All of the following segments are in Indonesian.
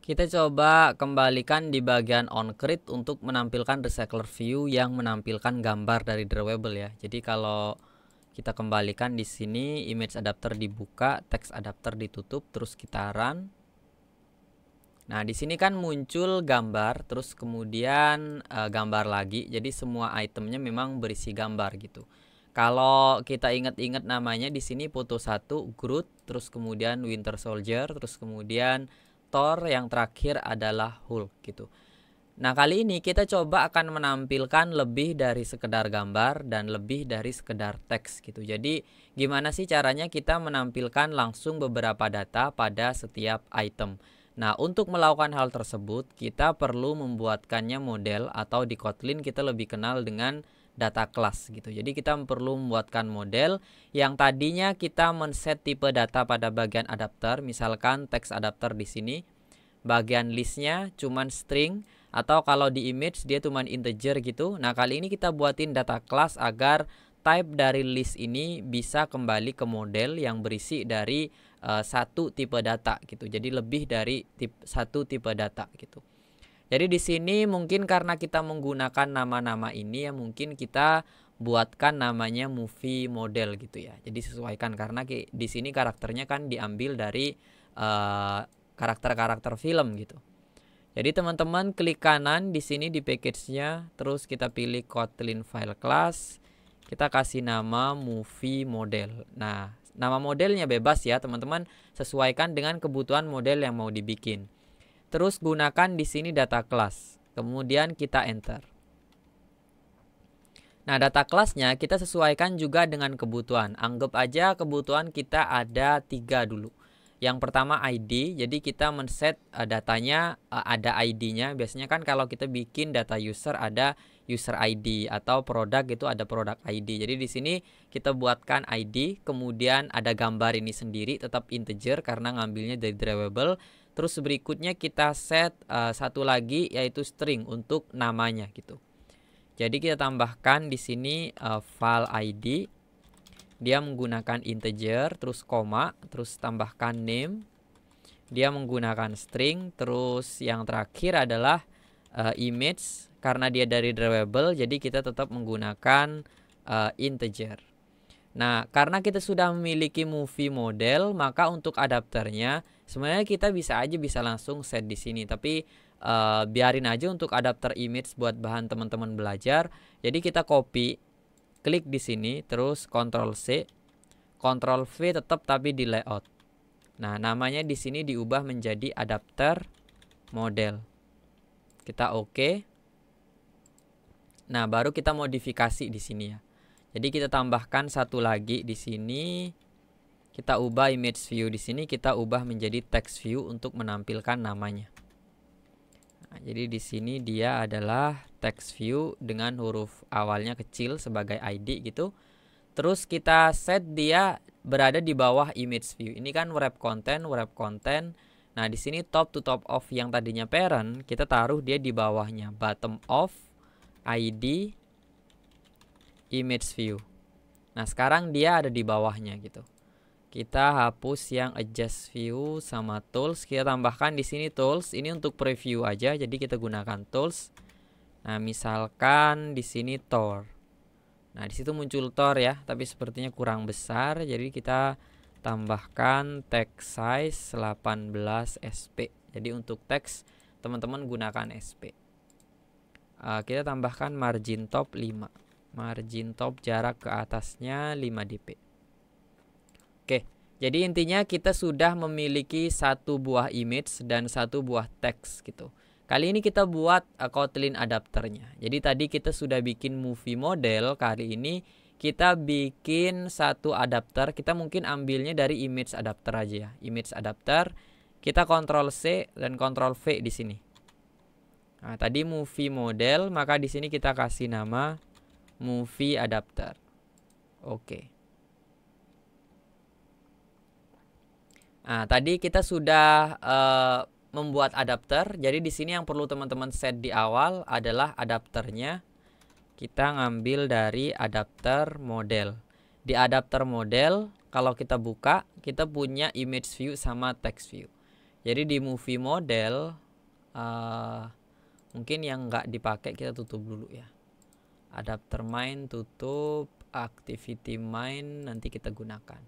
Kita coba kembalikan di bagian onCreate untuk menampilkan recycler view yang menampilkan gambar dari drawable ya. Jadi kalau kita kembalikan di sini, image adapter dibuka, text adapter ditutup, terus kita run. Nah, di sini kan muncul gambar, terus kemudian gambar lagi. Jadi semua itemnya memang berisi gambar gitu. Kalau kita ingat-ingat namanya di sini foto 1 Groot, terus kemudian Winter Soldier, terus kemudian Thor, yang terakhir adalah Hulk gitu. Nah, kali ini kita coba akan menampilkan lebih dari sekedar gambar dan lebih dari sekedar teks gitu. Jadi, gimana sih caranya kita menampilkan langsung beberapa data pada setiap item? Nah, untuk melakukan hal tersebut, kita perlu membuatkannya model, atau di Kotlin kita lebih kenal dengan data class gitu. Jadi kita perlu membuatkan model yang tadinya kita men-set tipe data pada bagian adapter, misalkan text adapter di sini. Bagian listnya cuman string, atau kalau di image dia cuman integer gitu. Nah, kali ini kita buatin data class agar type dari list ini bisa kembali ke model yang berisi dari satu tipe data gitu. Jadi lebih dari satu tipe data gitu. Jadi di sini mungkin karena kita menggunakan nama-nama ini ya, mungkin kita buatkan namanya movie model gitu ya. Jadi sesuaikan karena di sini karakternya kan diambil dari karakter-karakter film gitu. Jadi teman-teman klik kanan di sini di package-nya, terus kita pilih Kotlin file class, kita kasih nama movie model. Nah, nama modelnya bebas ya teman-teman, sesuaikan dengan kebutuhan model yang mau dibikin. Terus gunakan di sini data class. Kemudian kita enter. Nah, data class-nya kita sesuaikan juga dengan kebutuhan. Anggap aja kebutuhan kita ada 3 dulu. Yang pertama ID, jadi kita men-set datanya ada ID-nya. Biasanya kan kalau kita bikin data user ada user ID, atau produk itu ada produk ID. Jadi di sini kita buatkan ID, kemudian ada gambar ini sendiri tetap integer karena ngambilnya dari drawable. Terus berikutnya kita set satu lagi yaitu string untuk namanya gitu. Jadi kita tambahkan di sini file ID, dia menggunakan integer, terus koma, terus tambahkan name, dia menggunakan string, terus yang terakhir adalah image, karena dia dari drawable jadi kita tetap menggunakan integer. Nah, karena kita sudah memiliki movie model, maka untuk adapternya sebenarnya kita bisa langsung set di sini, tapi biarin aja untuk adapter image buat bahan teman-teman belajar. Jadi kita copy, klik di sini, terus Ctrl C, Ctrl V tetap tapi di layout. Nah, namanya di sini diubah menjadi adapter model. Kita oke. Nah, baru kita modifikasi di sini ya. Jadi kita tambahkan satu lagi di sini. Kita ubah image view di sini, kita ubah menjadi text view untuk menampilkan namanya. Nah, jadi di sini dia adalah text view dengan huruf awalnya kecil sebagai ID gitu. Terus kita set dia berada di bawah image view. Ini kan wrap content. Nah, di sini top to top of yang tadinya parent, kita taruh dia di bawahnya, bottom of ID image view. Nah, sekarang dia ada di bawahnya gitu. Kita hapus yang adjust view sama tools, kita tambahkan di sini tools. Ini untuk preview aja, jadi kita gunakan tools. Nah, misalkan di sini Thor. Nah, di situ muncul Thor ya, tapi sepertinya kurang besar, jadi kita tambahkan text size 18 SP. Jadi untuk teks teman-teman gunakan SP. Kita tambahkan margin top 5. Margin top jarak ke atasnya 5 dp. Oke, jadi intinya kita sudah memiliki satu buah image dan satu buah teks gitu. Kali ini kita buat Kotlin adapternya. Jadi tadi kita sudah bikin movie model, kali ini kita bikin satu adapter. Kita mungkin ambilnya dari image adapter aja ya. Image adapter, kita Ctrl C dan Ctrl V di sini. Nah, tadi movie model, maka di sini kita kasih nama movie adapter. Oke. Nah, tadi kita sudah membuat adapter. Jadi di sini yang perlu teman-teman set di awal adalah adapternya. Kita ngambil dari adapter model. Di adapter model, kalau kita buka, kita punya image view sama text view. Jadi di movie model mungkin yang nggak dipakai kita tutup dulu ya. Adapter main tutup, activity main nanti kita gunakan.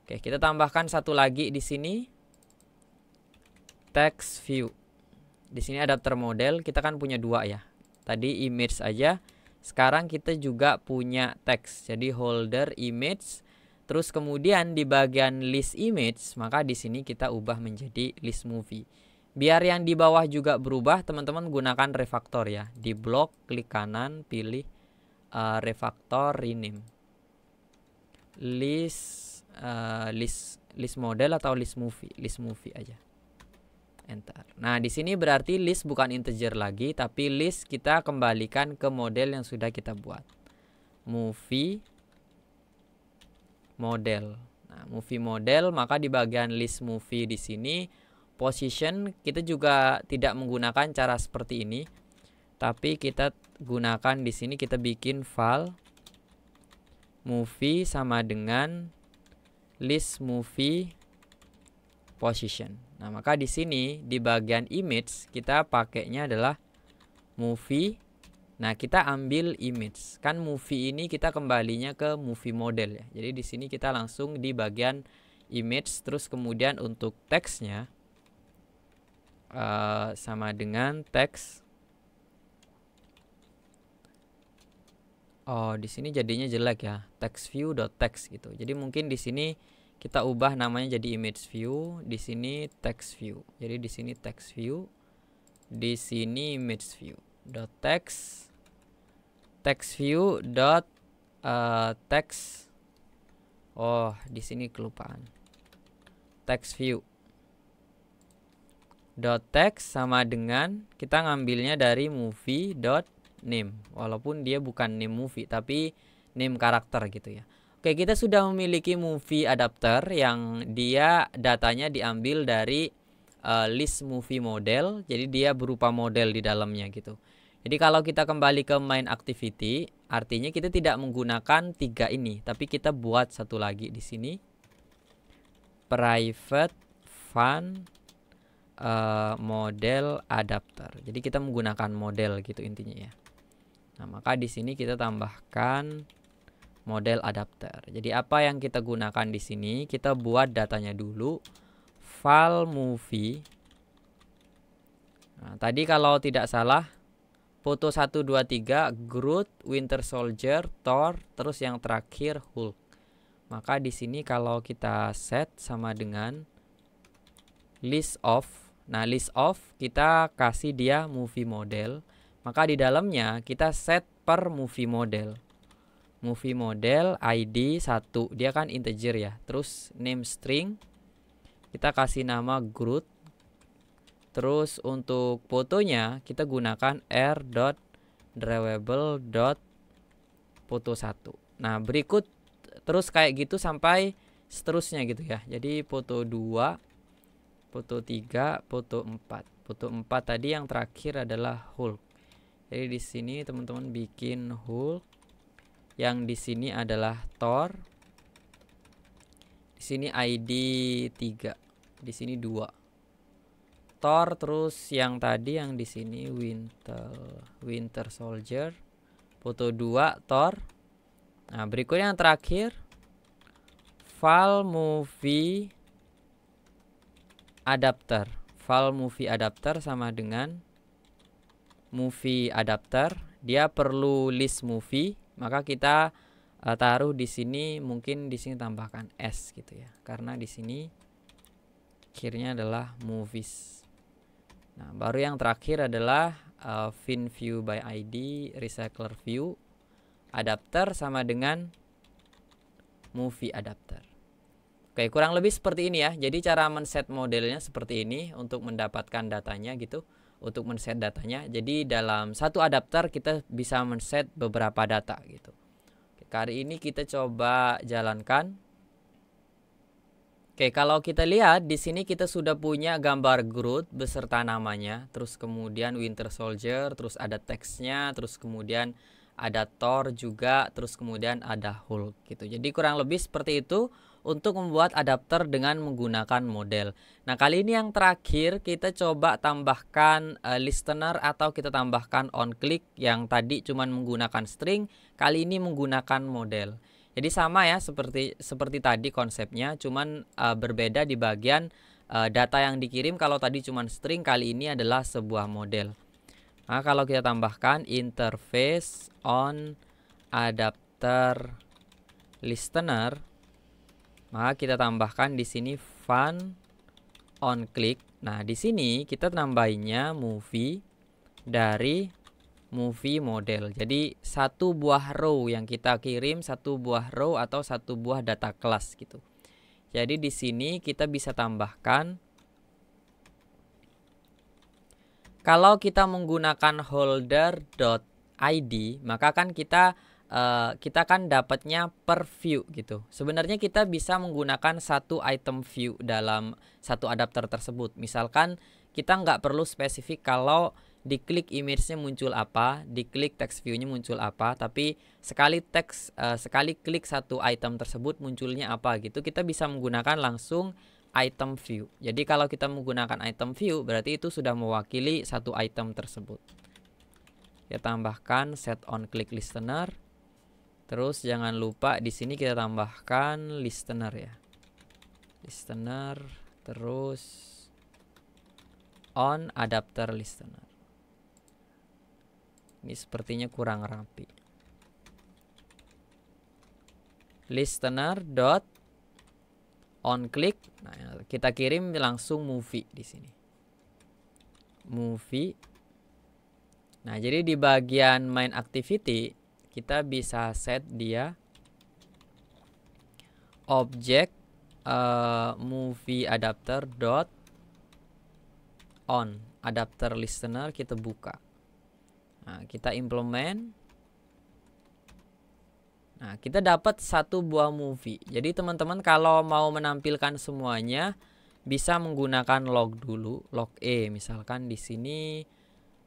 Oke, kita tambahkan satu lagi di sini, text view. Di sini adapter model kita kan punya dua ya. Tadi image aja, sekarang kita juga punya teks. Jadi holder image, terus kemudian di bagian list image, maka di sini kita ubah menjadi list movie. Biar yang di bawah juga berubah, teman-teman gunakan refactor ya. Di blok, klik kanan, pilih refactor, rename. List model atau list movie aja. Enter. Nah, di sini berarti list bukan integer lagi, tapi list kita kembalikan ke model yang sudah kita buat. Movie model. Nah, movie model, maka di bagian list movie di sini position kita juga tidak menggunakan cara seperti ini, tapi kita gunakan di sini, kita bikin file movie sama dengan list movie position. Nah, maka di sini di bagian image kita pakainya adalah movie. Nah, kita ambil image. Kan movie ini kita kembalinya ke movie model ya. Jadi di sini kita langsung di bagian image, terus kemudian untuk teksnya sama dengan teks. Oh, di sini jadinya jelek ya. Text view.text gitu. Jadi mungkin di sini kita ubah namanya jadi image view, di sini text view. Jadi di sini text view, di sini image view. .text text view text. Oh, di sini kelupaan. Text view .text sama dengan kita ngambilnya dari movie.name, walaupun dia bukan name movie tapi name karakter gitu ya. Oke, kita sudah memiliki movie adapter yang dia datanya diambil dari list movie model, jadi dia berupa model di dalamnya gitu. Jadi kalau kita kembali ke main activity, artinya kita tidak menggunakan tiga ini, tapi kita buat satu lagi di sini, private fun model adapter. Jadi kita menggunakan model gitu intinya ya. Nah, maka di sini kita tambahkan model adapter. Jadi apa yang kita gunakan di sini? Kita buat datanya dulu, file movie. Nah, tadi kalau tidak salah foto 1 2 3 Groot, Winter Soldier, Thor, terus yang terakhir Hulk. Maka di sini kalau kita set sama dengan list of. Nah, list of kita kasih dia movie model. Maka di dalamnya kita set per movie model. Movie model ID 1, dia kan integer ya. Terus name string kita kasih nama Groot. Terus untuk fotonya kita gunakan r.drawable.photo1. Nah, berikut terus kayak gitu sampai seterusnya gitu ya. Jadi foto 2, foto 3, foto 4. Foto 4 tadi yang terakhir adalah Hulk. Jadi di sini teman-teman bikin Hulk. Yang di sini adalah Thor. Di sini ID 3. Di sini 2. Thor, terus yang tadi yang di sini Winter Soldier. Foto 2 Thor. Nah, berikutnya yang terakhir file movie adapter. File movie adapter sama dengan movie adapter. Dia perlu list movie, maka kita taruh di sini, mungkin di sini tambahkan S gitu ya. Karena di sini akhirnya adalah movies. Nah, baru yang terakhir adalah fin view by ID, recycler view, adapter sama dengan movie adapter. Oke, kurang lebih seperti ini ya. Jadi cara men-set modelnya seperti ini untuk mendapatkan datanya gitu. Untuk men-set datanya. Jadi dalam satu adapter kita bisa men-set beberapa data gitu. Oke, kali ini kita coba jalankan. Oke, kalau kita lihat di sini kita sudah punya gambar Groot beserta namanya, terus kemudian Winter Soldier, terus ada teksnya, terus kemudian ada Thor juga, terus kemudian ada Hulk gitu. Jadi kurang lebih seperti itu untuk membuat adapter dengan menggunakan model. Nah, kali ini yang terakhir kita coba tambahkan listener atau kita tambahkan onClick. Yang tadi cuman menggunakan string, kali ini menggunakan model. Jadi sama ya seperti tadi konsepnya, cuman berbeda di bagian data yang dikirim. Kalau tadi cuman string, kali ini adalah sebuah model. Nah, kalau kita tambahkan interface on adapter listener, maka kita tambahkan di sini fun on click. Nah, di sini kita nambahinnya movie dari movie model. Jadi satu buah row yang kita kirim, satu buah row atau satu buah data class gitu. Jadi di sini kita bisa tambahkan, kalau kita menggunakan holder.id, maka kan kita kan dapatnya per view gitu. Sebenarnya kita bisa menggunakan satu item view dalam satu adapter tersebut. Misalkan kita nggak perlu spesifik kalau diklik image-nya muncul apa, diklik text view-nya muncul apa, tapi sekali klik satu item tersebut munculnya apa gitu. Kita bisa menggunakan langsung item view. Jadi kalau kita menggunakan item view, berarti itu sudah mewakili satu item tersebut. Kita tambahkan set on click listener. Terus jangan lupa di sini kita tambahkan listener ya. Listener terus on adapter listener. Ini sepertinya kurang rapi. Listener dot on click. Nah, kita kirim langsung movie di sini. Movie. Nah, jadi di bagian main activity kita bisa set dia objek movie adapter dot on adapter listener, kita buka. Nah, kita implement. Nah, kita dapat satu buah movie. Jadi teman-teman kalau mau menampilkan semuanya bisa menggunakan log dulu, log E misalkan di sini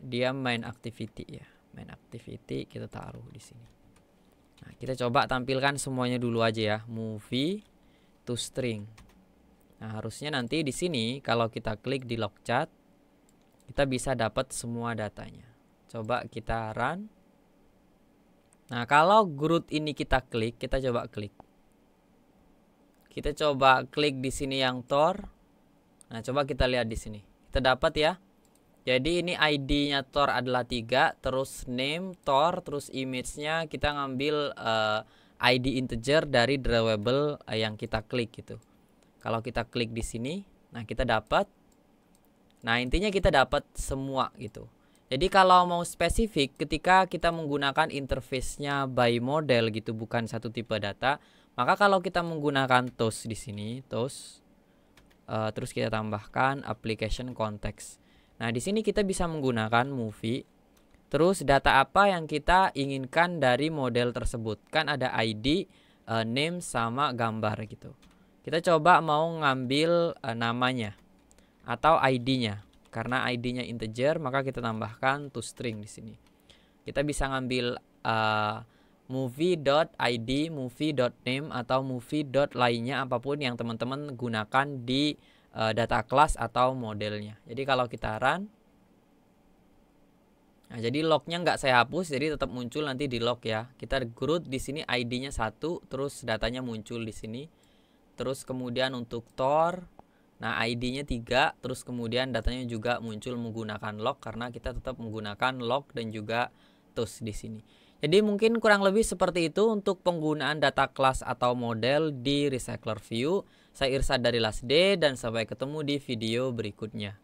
dia main activity ya. Main activity kita taruh di sini. Nah, kita coba tampilkan semuanya dulu aja ya. Movie to string. Nah, harusnya nanti di sini kalau kita klik di log chat kita bisa dapat semua datanya. Coba kita run. Nah, kalau Groot ini kita klik, kita coba klik. Kita coba klik di sini yang Thor. Nah, coba kita lihat di sini. Kita dapat ya. Jadi ini ID-nya Thor adalah 3, terus name Thor, terus image-nya kita ngambil ID integer dari drawable yang kita klik gitu. Kalau kita klik di sini, nah kita dapat. Nah, intinya kita dapat semua gitu. Jadi kalau mau spesifik, ketika kita menggunakan interface-nya by model gitu, bukan satu tipe data, maka kalau kita menggunakan toast di sini, toast, terus kita tambahkan application context. Nah, di sini kita bisa menggunakan movie, terus data apa yang kita inginkan dari model tersebut. Kan ada ID, name sama gambar gitu. Kita coba mau ngambil namanya atau ID-nya. Karena ID-nya integer, maka kita tambahkan toString di sini. Kita bisa ngambil movie.id, movie.name atau movie.lainnya, apapun yang teman-teman gunakan di data class atau modelnya. Jadi kalau kita run, nah, jadi lognya nggak saya hapus, jadi tetap muncul nanti di log ya. Kita Groot di sini ID-nya 1, terus datanya muncul di sini. Terus kemudian untuk Thor, nah ID-nya 3, terus kemudian datanya juga muncul menggunakan log karena kita tetap menggunakan log dan juga toast di sini. Jadi mungkin kurang lebih seperti itu untuk penggunaan data class atau model di Recycler View. Saya Irsad dari LASD dan sampai ketemu di video berikutnya.